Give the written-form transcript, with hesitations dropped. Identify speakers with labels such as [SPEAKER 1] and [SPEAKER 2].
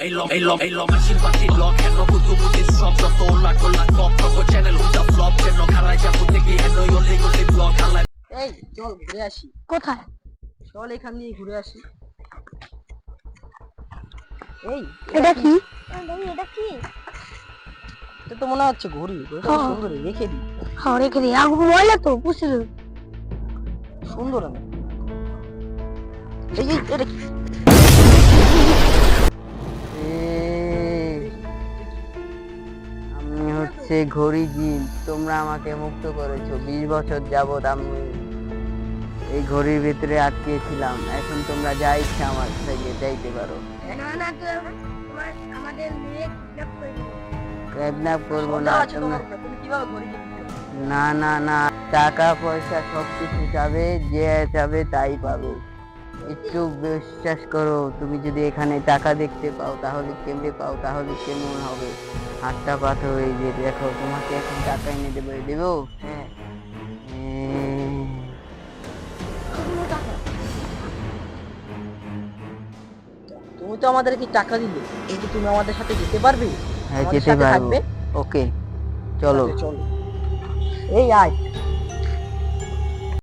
[SPEAKER 1] Ej lo machine fucking lock Henno kutu mutin stop যত lakh lakh top top channel হুদা flop চেন খারাই যা বুঝে কি হেনো ইও লিগো লিগ ব্লক হালাই
[SPEAKER 2] এই চল ঘুরে আসি।
[SPEAKER 3] কোথায়?
[SPEAKER 2] চল এখান দিয়ে ঘুরে আসি। এই
[SPEAKER 3] এটা কি?
[SPEAKER 4] এটা কি?
[SPEAKER 2] এটা তো মনে হচ্ছে ঘড়ি। ঘড়িটা
[SPEAKER 3] হ্যাঁ।
[SPEAKER 2] সুন্দর, রেখে দিই।
[SPEAKER 3] হ্যাঁ রেখে দিই। আগুন ময়লা তো পুষিল।
[SPEAKER 2] সুন্দর আমি। এই এটা কি?
[SPEAKER 5] আমি হচ্ছে ঘড়ি জিন, তোমরা আমাকে মুক্ত করেছো। 20 বছর যাবত আমি এই ঘড়ির ভিতরে আটকেছিলাম। এখন তোমরা যা ইচ্ছা আমার থেকে চাইতে পারো।
[SPEAKER 3] না না তোমার আমাদের মেয়ে কিডন্যাপ করে নিল।
[SPEAKER 2] হ্যাঁ।
[SPEAKER 5] কিডন্যাপ করবো না
[SPEAKER 2] সন্দেহ আছে
[SPEAKER 5] তোমরা।
[SPEAKER 2] তোমার উপরে, তুমি কিভাবে ঘড়ি কিনতে?
[SPEAKER 5] না না না, টাকা পয়সা সবকিছু যাবে, যে যাবে তাই পাবে। একটু বিশ্বাস করো, তুমি যদি এখানে টাকা দেখতে পাও তাহলে কেমনে পাও, তাহলে কেমন হবে? হাতটা পাথর হয়ে যে দেখো, তোমাকে এখন টাকা এনে দেবো।
[SPEAKER 2] হ্যাঁ। তুমি তো আমাদেরকে টাকা দিলে, কিন্তু তুমি আমাদের সাথে যেতে পারবে?
[SPEAKER 5] হ্যাঁ,
[SPEAKER 2] আমাদের
[SPEAKER 5] যেতে
[SPEAKER 2] সাথে
[SPEAKER 5] পারবো।
[SPEAKER 2] থাকবে?
[SPEAKER 5] ওকে, চলো।
[SPEAKER 2] চলো। এই আয়।